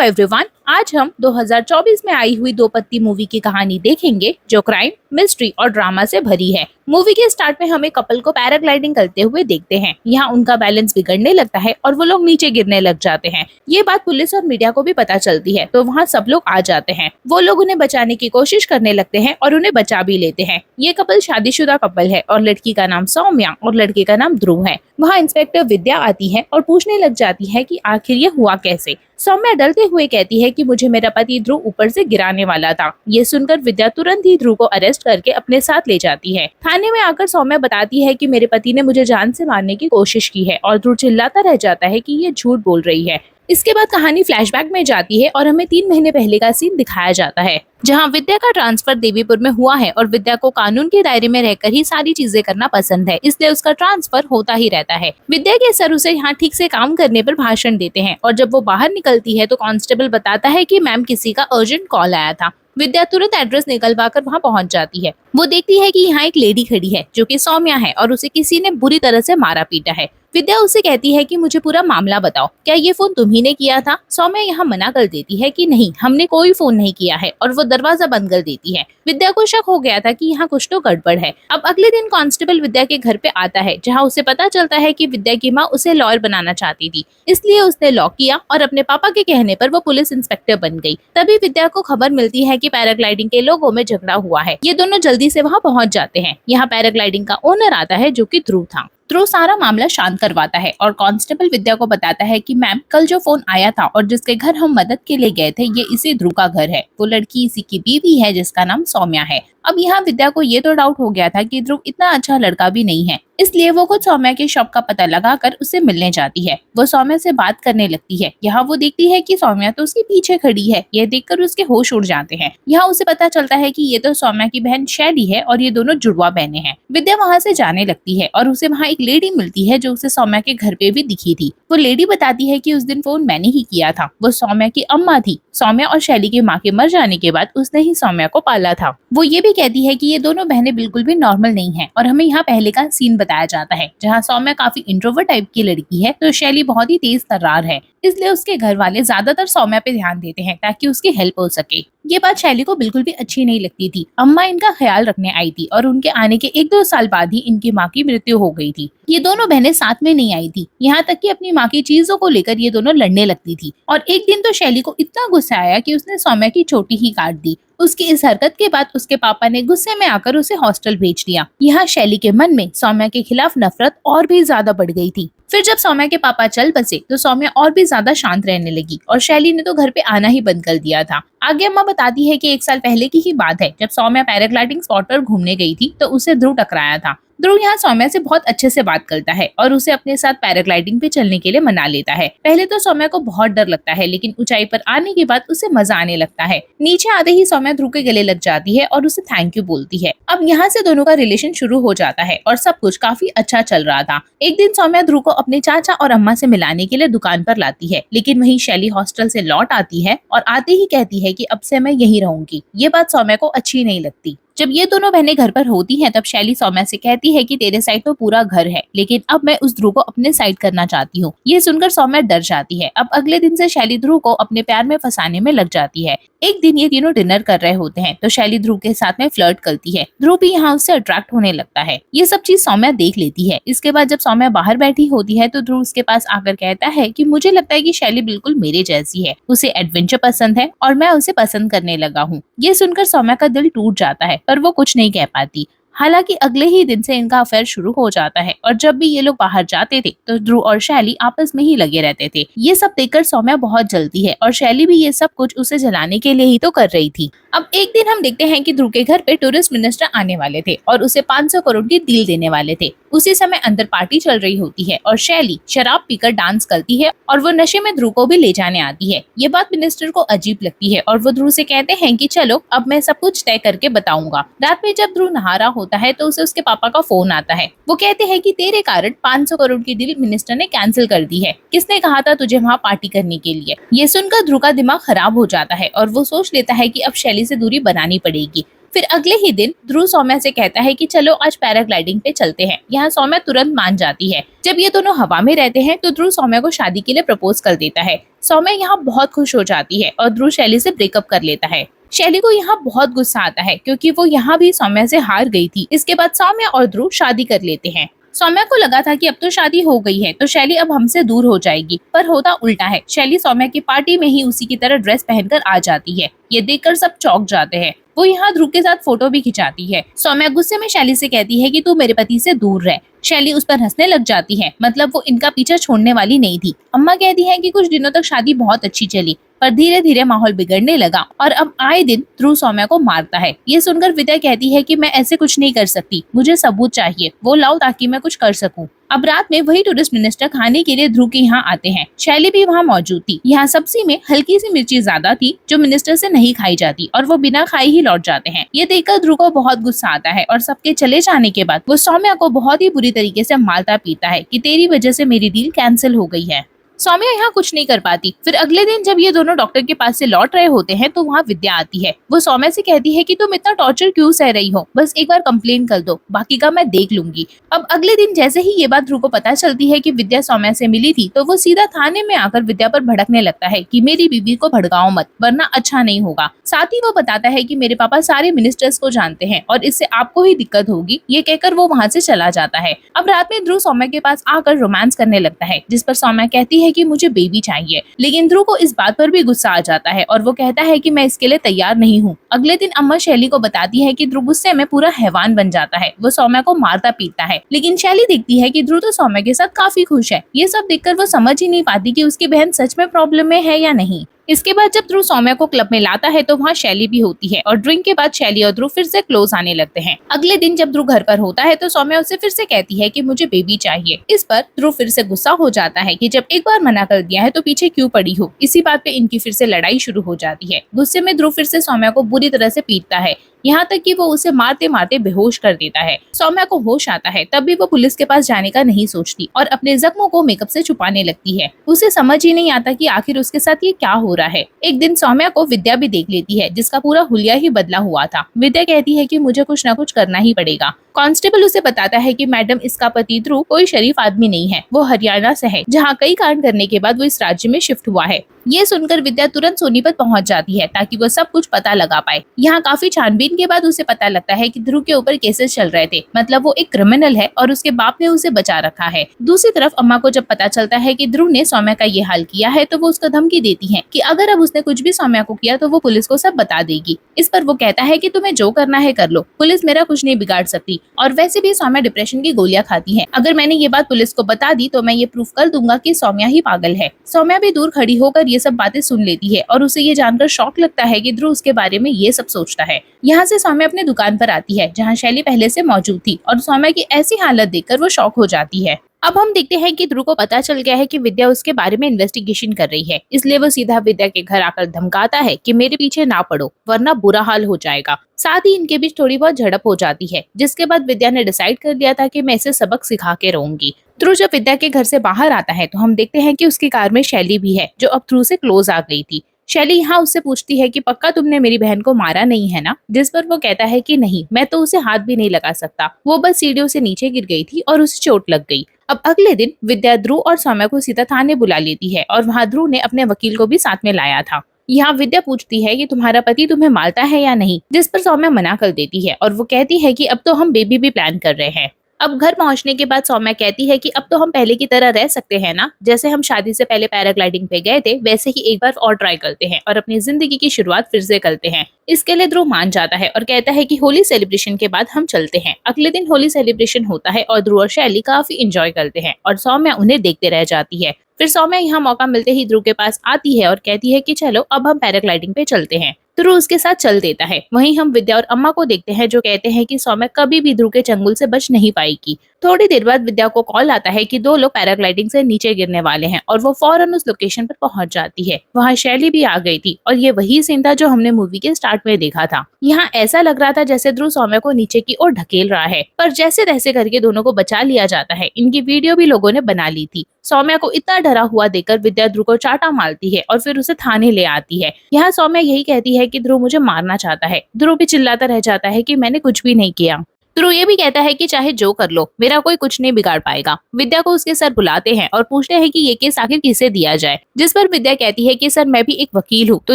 Everyone, आज हम 2024 में आई हुई दो पत्ती मूवी की कहानी देखेंगे जो क्राइम, मिस्ट्री और ड्रामा से भरी है। मूवी के स्टार्ट में हमें कपल को पैराग्लाइडिंग करते हुए देखते हैं। यहाँ उनका बैलेंस बिगड़ने लगता है और वो लोग नीचे गिरने लग जाते हैं। ये बात पुलिस और मीडिया को भी पता चलती है तो वहाँ सब लोग आ जाते हैं। वो लोग उन्हें बचाने की कोशिश करने लगते हैं और उन्हें बचा भी लेते हैं। ये कपल शादीशुदा कपल है और लड़की का नाम सौम्या और लड़के का नाम ध्रुव है। वहाँ इंस्पेक्टर विद्या आती है और पूछने लग जाती है कि आखिर ये हुआ कैसे। सौम्या डरते हुए कहती है कि मुझे मेरा पति ध्रुव ऊपर से गिराने वाला था। ये सुनकर विद्या तुरंत ही ध्रुव को अरेस्ट करके अपने साथ ले जाती है। थाने में आकर सौम्या बताती है कि मेरे पति ने मुझे जान से मारने की कोशिश की है और ध्रुव चिल्लाता रह जाता है कि ये झूठ बोल रही है। इसके बाद कहानी फ्लैशबैक में जाती है और हमें 3 महीने पहले का सीन दिखाया जाता है जहां विद्या का ट्रांसफर देवीपुर में हुआ है और विद्या को कानून के दायरे में रहकर ही सारी चीजें करना पसंद है, इसलिए उसका ट्रांसफर होता ही रहता है। विद्या के सर उसे यहाँ ठीक से काम करने पर भाषण देते हैं और जब वो बाहर निकलती है तो कांस्टेबल बताता है कि मैम किसी का अर्जेंट कॉल आया था। विद्या तुरंत एड्रेस निकलवा कर वहाँ पहुंच जाती है। वो देखती है कि यहाँ एक लेडी खड़ी है जो कि सौम्या है और उसे किसी ने बुरी तरह से मारा पीटा है। विद्या उसे कहती है कि मुझे पूरा मामला बताओ, क्या ये फोन तुम्ही ने किया था? सौम्या यहाँ मना कर देती है कि नहीं, हमने कोई फोन नहीं किया है और वो दरवाजा बंद कर देती है। विद्या को शक हो गया था कि यहाँ कुछ तो गड़बड़ है। अब अगले दिन कांस्टेबल विद्या के घर पे आता है जहाँ उसे पता चलता है कि विद्या की माँ उसे लॉयर बनाना चाहती थी, इसलिए उसने लॉ किया और अपने पापा के कहने पर वो पुलिस इंस्पेक्टर बन गई। तभी विद्या को खबर मिलती है कि पैराग्लाइडिंग के लोगों में झगड़ा हुआ है। ये दोनों जल्दी से वहाँ पहुँच जाते हैं। यहाँ पैराग्लाइडिंग का ओनर आता है जो कि ध्रुव था। ध्रुव सारा मामला शांत करवाता है और कांस्टेबल विद्या को बताता है कि मैम, कल जो फोन आया था और जिसके घर हम मदद के लिए गए थे, ये इसी ध्रुव का घर है। वो लड़की इसी की बीवी है जिसका नाम सौम्या है। अब यहाँ विद्या को ये तो डाउट हो गया था कि ध्रुव इतना अच्छा लड़का भी नहीं है, इसलिए वो खुद सौम्या के शॉप का पता लगाकर उसे मिलने जाती है। वो सौम्या से बात करने लगती है। यहाँ वो देखती है कि सौम्या तो उसके पीछे खड़ी है। यह देखकर उसके होश उड़ जाते हैं। यहाँ उसे पता चलता है कि ये तो सौम्या की बहन शैली है और ये दोनों जुड़वा बहनें हैं। विद्या वहाँ से जाने लगती है और उसे वहाँ एक लेडी मिलती है जो उसे सौम्या के घर पे भी दिखी थी। वो लेडी बताती है कि उस दिन फोन मैंने ही किया था। वो सौम्या की अम्मा थी। सौम्या और शैली की माँ के मर जाने के बाद उसने ही सौम्या को पाला था। वो ये भी कहती है कि ये दोनों बहनें बिल्कुल भी नॉर्मल नहीं है और हमें यहाँ पहले का सीन बताया जाता है जहाँ सौम्या काफी इंट्रोवर्ट टाइप की लड़की है तो शैली बहुत ही तेज तर्रार है, इसलिए उसके घर वाले ज्यादातर सौम्या पे ध्यान देते हैं ताकि उसकी हेल्प हो सके। ये बात शैली को बिल्कुल भी अच्छी नहीं लगती थी। अम्मा इनका ख्याल रखने आई थी और उनके आने के 1-2 साल बाद ही इनकी माँ की मृत्यु हो गई थी। ये दोनों बहनें साथ में नहीं आई थी, यहाँ तक कि अपनी माँ की चीजों को लेकर ये दोनों लड़ने लगती थी। और एक दिन तो शैली को इतना गुस्सा आया कि उसने सौम्या की चोटी ही काट दी। उसकी इस हरकत के बाद उसके पापा ने गुस्से में आकर उसे हॉस्टल भेज दिया। यहाँ शैली के मन में सौम्या के खिलाफ नफरत और भी ज्यादा बढ़ गई थी। फिर जब सौम्या के पापा चल बसे तो सौम्या और भी ज्यादा शांत रहने लगी और शैली ने तो घर पे आना ही बंद कर दिया था। आगे अम्मा बताती है कि 1 साल पहले की ही बात है जब सौम्या पैराग्लाइडिंग स्पॉट पर घूमने गई थी तो उसे ध्रुव टकराया था। ध्रुव यहाँ सौम्या से बहुत अच्छे से बात करता है और उसे अपने साथ पैराग्लाइडिंग पे चलने के लिए मना लेता है। पहले तो सौम्या को बहुत डर लगता है लेकिन ऊंचाई पर आने के बाद उसे मजा आने लगता है। नीचे आते ही सौम्या ध्रुव के गले लग जाती है और उसे थैंक यू बोलती है। अब यहाँ से दोनों का रिलेशन शुरू हो जाता है और सब कुछ काफी अच्छा चल रहा था। एक दिन सौम्या ध्रुव को अपने चाचा और अम्मा से मिलाने के लिए दुकान पर लाती है, लेकिन वहीं शैली हॉस्टल से लौट आती है और आते ही कहती है कि अब से मैं यहीं रहूंगी। ये बात सौम्या को अच्छी नहीं लगती। जब ये दोनों बहनें घर पर होती हैं तब शैली सौम्या से कहती है कि तेरे साइड तो पूरा घर है, लेकिन अब मैं उस ध्रुव को अपने साइड करना चाहती हूँ। ये सुनकर सौम्या डर जाती है। अब अगले दिन से शैली ध्रुव को अपने प्यार में फंसाने में लग जाती है। एक दिन ये तीनों डिनर कर रहे होते हैं तो शैली ध्रुव के साथ में फ्लर्ट करती है। ध्रुव भी यहाँ उससे अट्रैक्ट होने लगता है। ये सब चीज सौम्या देख लेती है। इसके बाद जब सौम्या बाहर बैठी होती है तो ध्रुव उसके पास आकर कहता है कि मुझे लगता है कि शैली बिल्कुल मेरे जैसी है, उसे एडवेंचर पसंद है और मैं उसे पसंद करने लगा हूँ। ये सुनकर सौम्या का दिल टूट जाता है पर वो कुछ नहीं कह पाती। हालांकि अगले ही दिन से इनका अफेयर शुरू हो जाता है और जब भी ये लोग बाहर जाते थे तो ध्रुव और शैली आपस में ही लगे रहते थे। ये सब देखकर सौम्या बहुत जलती है और शैली भी ये सब कुछ उसे जलाने के लिए ही तो कर रही थी। अब एक दिन हम देखते हैं कि ध्रुव के घर पे टूरिस्ट मिनिस्टर आने वाले थे और उसे 500 करोड़ की डील देने वाले थे। उसी समय अंदर पार्टी चल रही होती है और शैली शराब पीकर डांस करती है और वो नशे में ध्रुव को भी ले जाने आती है। ये बात मिनिस्टर को अजीब लगती है और वो ध्रुव से कहते हैं कि चलो अब मैं सब कुछ तय करके बताऊंगा। रात में जब ध्रुव नहा रहा होता है तो उसे उसके पापा का फोन आता है। वो कहते हैं कि तेरे कारण 500 करोड़ की डील मिनिस्टर ने कैंसिल कर दी है। किसने कहा था तुझे वहाँ पार्टी करने के लिए? ये सुनकर ध्रुव का दिमाग खराब हो जाता है और वो सोच लेता है कि अब शैली से दूरी बनानी पड़ेगी। फिर अगले ही दिन ध्रुव सौम्या से कहता है कि चलो आज पैराग्लाइडिंग पे चलते हैं। यहाँ सौम्या तुरंत मान जाती है। जब ये दोनों हवा में रहते हैं तो ध्रुव सौम्या को शादी के लिए प्रपोज कर देता है। सौम्या यहाँ बहुत खुश हो जाती है और ध्रुव शैली से ब्रेकअप कर लेता है। शैली को यहाँ बहुत गुस्सा आता है क्योंकि वो यहाँ भी सौम्या से हार गई थी। इसके बाद सौम्या और ध्रुव शादी कर लेते हैं। सौम्या को लगा था कि अब तो शादी हो गई है तो शैली अब हमसे दूर हो जाएगी, पर होता उल्टा है। शैली सौम्या की पार्टी में ही उसी की तरह ड्रेस पहनकर आ जाती है। ये देखकर सब चौंक जाते हैं। वो यहाँ ध्रुव के साथ फोटो भी खिंचाती है। सौम्या गुस्से में शैली से कहती है कि तू मेरे पति से दूर रह। शैली उस पर हंसने लग जाती है, मतलब वो इनका पीछा छोड़ने वाली नहीं थी। अम्मा कहती है कि कुछ दिनों तक शादी बहुत अच्छी चली, पर धीरे धीरे माहौल बिगड़ने लगा और अब आए दिन ध्रुव सौम्या को मारता है। ये सुनकर विद्या कहती है कि मैं ऐसे कुछ नहीं कर सकती, मुझे सबूत चाहिए, वो लाओ ताकि मैं कुछ कर सकूं। अब रात में वही टूरिस्ट मिनिस्टर खाने के लिए ध्रुव के यहाँ आते हैं। शैली भी वहाँ मौजूद थी। यहाँ सब्जी में हल्की सी मिर्ची ज्यादा थी जो मिनिस्टर से नहीं खाई जाती और वो बिना खाए ही लौट जाते हैं। ये देखकर ध्रुव को बहुत गुस्सा आता है और सबके चले जाने के बाद वो सौम्या को बहुत ही बुरी तरीके से मारता पीटता है कि तेरी वजह से मेरी डील कैंसिल हो गई है। सौम्या यहाँ कुछ नहीं कर पाती। फिर अगले दिन जब ये दोनों डॉक्टर के पास से लौट रहे होते हैं तो वहाँ विद्या आती है। वो सौम्या से कहती है कि तुम इतना टॉर्चर क्यों सह रही हो, बस एक बार कंप्लेन कर दो, बाकी का मैं देख लूंगी। अब अगले दिन जैसे ही ये बात ध्रुव को पता चलती है कि विद्या सौम्या से मिली थी तो वो सीधा थाने में आकर विद्या पर भड़कने लगता है कि मेरी बीवी को भड़काओ मत वरना अच्छा नहीं होगा। साथ ही वो बताता है कि मेरे पापा सारे मिनिस्टर्स को जानते हैं और इससे आपको ही दिक्कत होगी। ये कहकर वो वहाँ से चला जाता है। अब रात में ध्रुव सौम्या के पास आकर रोमांस करने लगता है, जिस पर सौम्या कहती है कि मुझे बेबी चाहिए, लेकिन ध्रुव को इस बात पर भी गुस्सा आ जाता है और वो कहता है कि मैं इसके लिए तैयार नहीं हूँ। अगले दिन अम्मा शैली को बताती है कि ध्रुव गुस्से में पूरा हैवान बन जाता है। वो सौम्या को मारता पीटता है, लेकिन शैली देखती है कि ध्रुव तो सौम्या के साथ काफी खुश है। ये सब देखकर वो समझ ही नहीं पाती कि उसकी बहन सच में प्रॉब्लम में है या नहीं। इसके बाद जब ध्रुव सौम्या को क्लब में लाता है तो वहाँ शैली भी होती है और ड्रिंक के बाद शैली और ध्रुव फिर से क्लोज आने लगते हैं। अगले दिन जब ध्रुव घर पर होता है तो सौम्या उससे फिर से कहती है कि मुझे बेबी चाहिए। इस पर ध्रुव फिर से गुस्सा हो जाता है कि जब एक बार मना कर दिया है तो पीछे क्यों पड़ी हो। इसी बात पे इनकी फिर से लड़ाई शुरू हो जाती है। गुस्से में ध्रुव फिर से सौम्या को बुरी तरह से पीटता है, यहाँ तक कि वो उसे मारते मारते बेहोश कर देता है। सौम्या को होश आता है, तब भी वो पुलिस के पास जाने का नहीं सोचती और अपने जख्मों को मेकअप से छुपाने लगती है। उसे समझ ही नहीं आता कि आखिर उसके साथ ये क्या हो रहा है। एक दिन सौम्या को विद्या भी देख लेती है, जिसका पूरा हुलिया ही बदला हुआ था। विद्या कहती है कि मुझे कुछ न कुछ करना ही पड़ेगा। कांस्टेबल उसे बताता है कि मैडम इसका पति ध्रुव कोई शरीफ आदमी नहीं है, वो हरियाणा से है, जहाँ कई कांड करने के बाद वो इस राज्य में शिफ्ट हुआ है। ये सुनकर विद्या तुरंत सोनीपत पहुंच जाती है ताकि वो सब कुछ पता लगा पाए। यहाँ काफी छानबीन के बाद उसे पता लगता है कि ध्रुव के ऊपर केसेस चल रहे थे, मतलब वो एक क्रिमिनल है और उसके बाप ने उसे बचा रखा है। दूसरी तरफ अम्मा को जब पता चलता है कि ध्रुव ने सौम्या का ये हाल किया है तो वो उसको धमकी देती है कि अगर अब उसने कुछ भी सौम्या को किया तो वो पुलिस को सब बता देगी। इस पर वो कहता है कि तुम्हें जो करना है कर लो, पुलिस मेरा कुछ नहीं बिगाड़ सकती, और वैसे भी सौम्या डिप्रेशन की गोलियां खाती है। अगर मैंने ये बात पुलिस को बता दी तो मैं ये प्रूफ कर दूंगा कि सौम्या ही पागल है। सौम्या भी दूर खड़ी होकर ये सब बातें सुन लेती है और उसे ये जानकर शॉक लगता है कि ध्रुव उसके बारे में ये सब सोचता है। यहाँ से सौम्या अपने दुकान पर आती है जहाँ शैली पहले से मौजूद थी और सौम्या की ऐसी हालत देखकर वो शॉक हो जाती है। अब हम देखते हैं कि ध्रुव को पता चल गया है कि विद्या उसके बारे में इन्वेस्टिगेशन कर रही है, इसलिए वो सीधा विद्या के घर आकर धमकाता है कि मेरे पीछे ना पड़ो वरना बुरा हाल हो जाएगा। साथ ही इनके बीच थोड़ी बहुत झड़प हो जाती है, जिसके बाद विद्या ने डिसाइड कर लिया था कि मैं इसे सबक सिखा के रहूंगी। ध्रुव जब विद्या के घर से बाहर आता है तो हम देखते हैं कि उसकी कार में शैली भी है, जो अब ध्रुव से क्लोज आ गई थी। शैली यहाँ उससे पूछती है कि पक्का तुमने मेरी बहन को मारा नहीं है ना, जिस पर वो कहता है कि नहीं, मैं तो उसे हाथ भी नहीं लगा सकता, वो बस सीढ़ियों से नीचे गिर गई थी और उसे चोट लग गई। अब अगले दिन विद्या ध्रुव और सौम्या को सीधा थाने बुला लेती है और वहाँ ध्रुव ने अपने वकील को भी साथ में लाया था। यहाँ विद्या पूछती है कि तुम्हारा पति तुम्हें मारता है या नहीं, जिस पर सौम्या मना कर देती है और वो कहती है कि अब तो हम बेबी भी प्लान कर रहे हैं। अब घर पहुंचने के बाद सौम्या कहती है कि अब तो हम पहले की तरह रह सकते हैं ना, जैसे हम शादी से पहले पैराग्लाइडिंग पे गए थे वैसे ही एक बार और ट्राई करते हैं और अपनी जिंदगी की शुरुआत फिर से करते हैं। इसके लिए ध्रुव मान जाता है और कहता है कि होली सेलिब्रेशन के बाद हम चलते हैं। अगले दिन होली सेलिब्रेशन होता है और ध्रुव और शैली काफी इंजॉय करते हैं और सौम्या उन्हें देखते रह जाती है। फिर सौम्या यहाँ मौका मिलते ही ध्रुव के पास आती है और कहती है कि चलो अब हम पैराग्लाइडिंग पे चलते हैं। ध्रुव उसके साथ चल देता है। वहीं हम विद्या और अम्मा को देखते हैं जो कहते हैं कि सौम्या कभी भी ध्रुव के चंगुल से बच नहीं पाएगी। थोड़ी देर बाद विद्या को कॉल आता है कि 2 लोग पैराग्लाइडिंग से नीचे गिरने वाले हैं और वो फौरन उस लोकेशन पर पहुंच जाती है। वहाँ शैली भी आ गई थी और ये वही सीन था जो हमने मूवी के स्टार्ट में देखा था। यहाँ ऐसा लग रहा था जैसे ध्रुव सौम्या को नीचे की ओर ढकेल रहा है, पर जैसे तैसे करके दोनों को बचा लिया जाता है। इनकी वीडियो भी लोगों ने बना ली थी। सौम्या को इतना डरा हुआ देखकर विद्या ध्रुव को चाटा मारती है और फिर उसे थाने ले आती है। यहाँ सौम्या यही कहती है है कि ध्रुव मुझे मारना चाहता है। ध्रुव भी चिल्लाता रह जाता है कि मैंने कुछ भी नहीं किया। ध्रुव ये भी कहता है कि चाहे जो कर लो, मेरा कोई कुछ नहीं बिगाड़ पाएगा। विद्या को उसके सर बुलाते हैं और पूछते हैं कि ये केस आखिर किसे दिया जाए, जिस पर विद्या कहती है कि सर मैं भी एक वकील हूँ, तो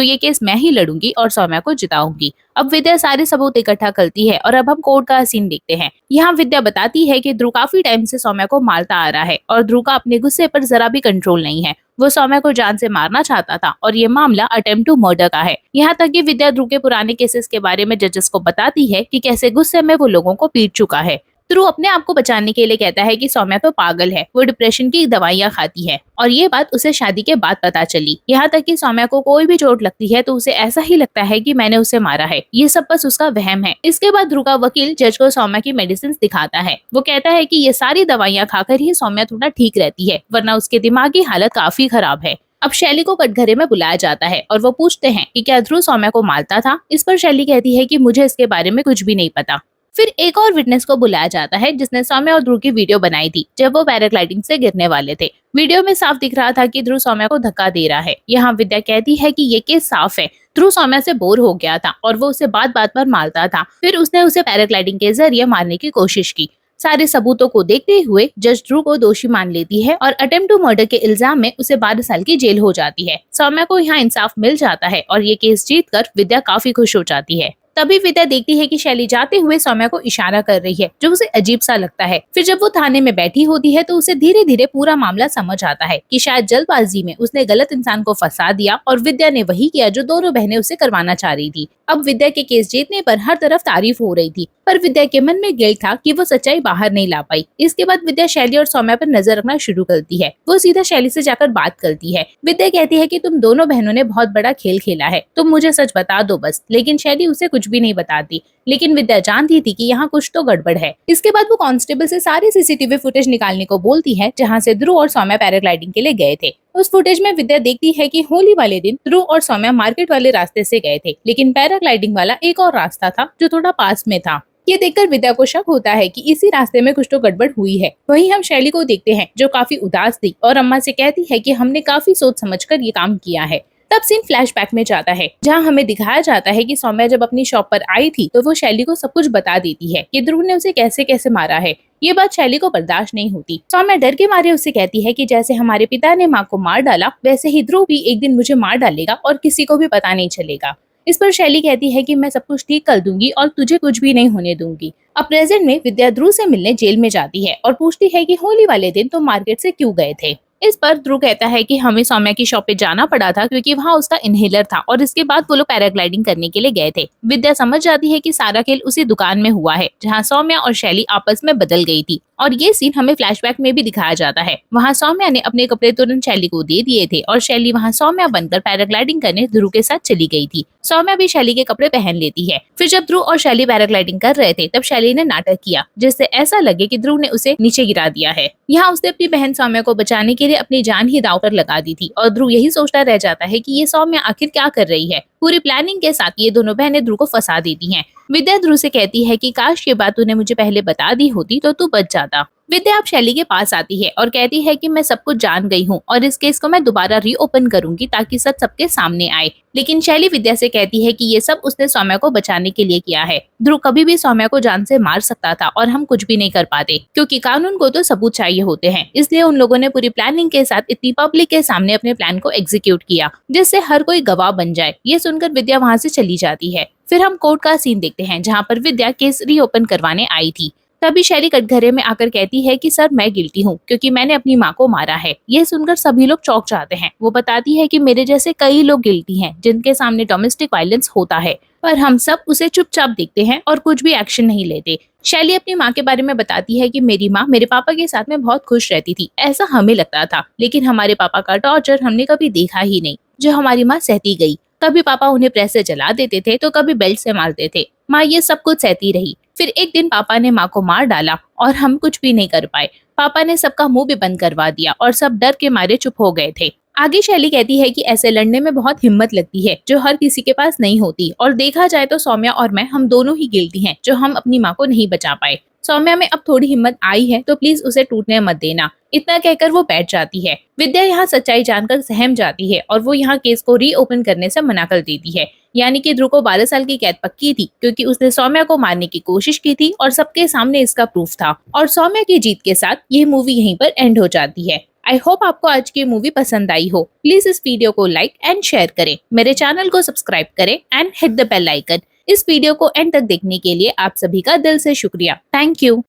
ये केस मैं ही लड़ूंगी और सौम्या को जिताऊंगी। अब विद्या सारे सबूत इकट्ठा करती है और अब हम कोर्ट का सीन देखते हैं। यहाँ विद्या बताती है कि ध्रुव काफी टाइम से सौम्या को मारता आ रहा है और ध्रुव का अपने गुस्से पर जरा भी कंट्रोल नहीं है। वो सौम्या को जान से मारना चाहता था और ये मामला अटेम्प्ट टू मर्डर का है। यहाँ तक कि विद्या ध्रुव के पुराने केसेस के बारे में जजेस को बताती है कि कैसे गुस्से में वो लोगों को पीट चुका है। ध्रुव अपने आप को बचाने के लिए कहता है कि सौम्या तो पागल है, वो डिप्रेशन की दवाइयां खाती है, और ये बात उसे शादी के बाद पता चली। यहाँ तक कि सौम्या को कोई भी चोट लगती है तो उसे ऐसा ही लगता है कि मैंने उसे मारा है, ये सब बस उसका वहम है। इसके बाद ध्रुव का वकील जज को सौम्या की मेडिसिन दिखाता है। वो कहता है कि ये सारी दवाइयां खाकर ही सौम्या थोड़ा ठीक रहती है, वरना उसके दिमागी हालत काफी खराब है। अब शैली को कटघरे में बुलाया जाता है और वो पूछते हैं कि क्या ध्रुव सौम्या को मारता था। इस पर शैली कहती है कि मुझे इसके बारे में कुछ भी नहीं पता। फिर एक और विटनेस को बुलाया जाता है जिसने सौम्या और ध्रुव की वीडियो बनाई थी जब वो पैराग्लाइडिंग से गिरने वाले थे। वीडियो में साफ दिख रहा था कि ध्रुव सौम्या को धक्का दे रहा है। यहाँ विद्या कहती है कि ये केस साफ है, ध्रुव सौम्या से बोर हो गया था और वो उसे बात बात पर मारता था। फिर उसने उसे पैराग्लाइडिंग के जरिए मारने की कोशिश की। सारे सबूतों को देखते हुए जज ध्रुव को दोषी मान लेती है और अटेम्प्ट टू मर्डर के इल्जाम में उसे 12 साल की जेल हो जाती है। सौम्या को यहाँ इंसाफ मिल जाता है और ये केस जीतकर विद्या काफी खुश हो जाती है। तभी विद्या देखती है कि शैली जाते हुए सौम्या को इशारा कर रही है, जो उसे अजीब सा लगता है। फिर जब वो थाने में बैठी होती है तो उसे धीरे धीरे पूरा मामला समझ आता है कि शायद जल्दबाजी में उसने गलत इंसान को फंसा दिया और विद्या ने वही किया जो दोनों बहनें उसे करवाना चाह रही थी। अब विद्या के केस जीतने पर हर तरफ तारीफ हो रही थी, पर विद्या के मन में गिल्ट था कि वो सच्चाई बाहर नहीं ला पाई। इसके बाद विद्या शैली और सौम्या पर नजर रखना शुरू करती है। वो सीधा शैली से जाकर बात करती है। विद्या कहती है कि तुम दोनों बहनों ने बहुत बड़ा खेल खेला है, तुम मुझे सच बता दो बस। लेकिन शैली उसे कुछ भी नहीं बताती। लेकिन विद्या जानती थी कि यहाँ कुछ तो गड़बड़ है। इसके बाद वो कांस्टेबल से सारी सीसीटीवी फुटेज निकालने को बोलती है जहाँ से ध्रुव और सौम्या पैराग्लाइडिंग के लिए गए थे। उस फुटेज में विद्या देखती है कि होली वाले दिन ध्रुव और सौम्या मार्केट वाले रास्ते से गए थे, लेकिन पैराग्लाइडिंग वाला एक और रास्ता था जो थोड़ा पास में था। ये देखकर विद्या को शक होता है कि इसी रास्ते में कुछ तो गड़बड़ हुई है। वहीं हम शैली को देखते हैं जो काफी उदास थी और अम्मा से कहती है कि हमने काफी सोच समझकर ये काम किया है। तब सीन फ्लैशबैक में जाता है जहां हमें दिखाया जाता है कि सौम्या जब अपनी शॉप पर आई थी तो वो शैली को सब कुछ बता देती है कि ध्रुव ने उसे कैसे कैसे मारा है। ये बात शैली को बर्दाश्त नहीं होती। सौम्या डर के मारे उससे कहती है कि जैसे हमारे पिता ने माँ को मार डाला वैसे ही ध्रुव भी एक दिन मुझे मार डालेगा और किसी को भी पता नहीं चलेगा। इस पर शैली कहती है कि मैं सब कुछ ठीक कर दूंगी और तुझे कुछ भी नहीं होने दूंगी। अब प्रेजेंट में विद्या ध्रुव से मिलने जेल में जाती है और पूछती है कि होली वाले दिन तुम मार्केट से क्यों गए थे। इस पर ध्रुव कहता है कि हमें सौम्या की शॉप पे जाना पड़ा था क्योंकि वहाँ उसका इनहेलर था और इसके बाद वो लोग पैराग्लाइडिंग करने के लिए गए थे। विद्या समझ जाती है कि सारा खेल उसी दुकान में हुआ है जहाँ सौम्या और शैली आपस में बदल गई थी, और ये सीन हमें फ्लैशबैक में भी दिखाया जाता है। वहाँ सौम्या ने अपने कपड़े तुरंत शैली को दे दिए थे और शैली वहाँ सौम्या बनकर पैराग्लाइडिंग करने ध्रुव के साथ चली गई थी। सौम्या भी शैली के कपड़े पहन लेती है। फिर जब ध्रुव और शैली पैराग्लाइडिंग कर रहे थे तब शैली ने नाटक किया जिससे ऐसा लगे कि ध्रुव ने उसे नीचे गिरा दिया है। यहाँ उसने अपनी बहन सौम्या को बचाने के लिए अपनी जान ही दांव पर लगा दी थी और ध्रुव यही सोचता रह जाता है कि ये सौम्या आखिर क्या कर रही है। पूरी प्लानिंग के साथ ये दोनों बहनें ध्रुव को फंसा देती हैं। विद्या ध्रुव से कहती है कि काश ये बात तूने मुझे पहले बता दी होती तो तू बच जाता। विद्या अब शैली के पास आती है और कहती है कि मैं सब कुछ जान गई हूँ और इस केस को मैं दोबारा रीओपन करूंगी ताकि सच सबके सामने आए। लेकिन शैली विद्या से कहती है कि ये सब उसने सौम्या को बचाने के लिए किया है। ध्रुव कभी भी सौम्या को जान से मार सकता था और हम कुछ भी नहीं कर पाते क्योंकि कानून को तो सबूत चाहिए होते हैं। इसलिए उन लोगों ने पूरी प्लानिंग के साथ इतनी पब्लिक के सामने अपने प्लान को एग्जीक्यूट किया जिससे हर कोई गवाह बन जाए। ये सुनकर विद्या वहाँ से चली जाती है। फिर हम कोर्ट का सीन देखते हैं जहाँ पर विद्या केस रीओपन करवाने आई थी। तभी शैली कटघरे में आकर कहती है कि सर मैं गिल्टी हूँ क्योंकि मैंने अपनी माँ को मारा है। यह सुनकर सभी लोग चौंक जाते हैं। वो बताती है कि मेरे जैसे कई लोग गिल्टी हैं जिनके सामने डोमेस्टिक वायलेंस होता है, पर हम सब उसे चुपचाप देखते हैं और कुछ भी एक्शन नहीं लेते। शैली अपनी माँ के बारे में बताती है कि मेरी माँ मेरे पापा के साथ में बहुत खुश रहती थी, ऐसा हमें लगता था, लेकिन हमारे पापा का टॉर्चर हमने कभी देखा ही नहीं जो हमारी माँ सहती गई। कभी पापा उन्हें प्रेस से जला देते थे तो कभी बेल्ट से मारते थे। माँ ये सब कुछ सहती रही। फिर एक दिन पापा ने माँ को मार डाला और हम कुछ भी नहीं कर पाए। पापा ने सबका मुंह भी बंद करवा दिया और सब डर के मारे चुप हो गए थे। आगे शैली कहती है कि ऐसे लड़ने में बहुत हिम्मत लगती है जो हर किसी के पास नहीं होती, और देखा जाए तो सौम्या और मैं हम दोनों ही गिल्टी हैं जो हम अपनी माँ को नहीं बचा पाए। सौम्या में अब थोड़ी हिम्मत आई है तो प्लीज उसे टूटने मत देना। इतना कहकर वो बैठ जाती है। विद्या यहाँ सच्चाई जानकर सहम जाती है और वो यहाँ केस को रीओपन करने से मना कर देती है। यानी कि ध्रुव को 12 साल की कैद पक्की थी क्योंकि उसने सौम्या को मारने की कोशिश की थी और सबके सामने इसका प्रूफ था। और सौम्या की जीत के साथ ये मूवी यहीं पर एंड हो जाती है। आई होप आपको आज की मूवी पसंद आई हो। प्लीज इस वीडियो को लाइक एंड शेयर करें, मेरे चैनल को सब्सक्राइब करें and hit the bell icon. इस वीडियो को एंड तक देखने के लिए आप सभी का दिल से शुक्रिया। Thank you.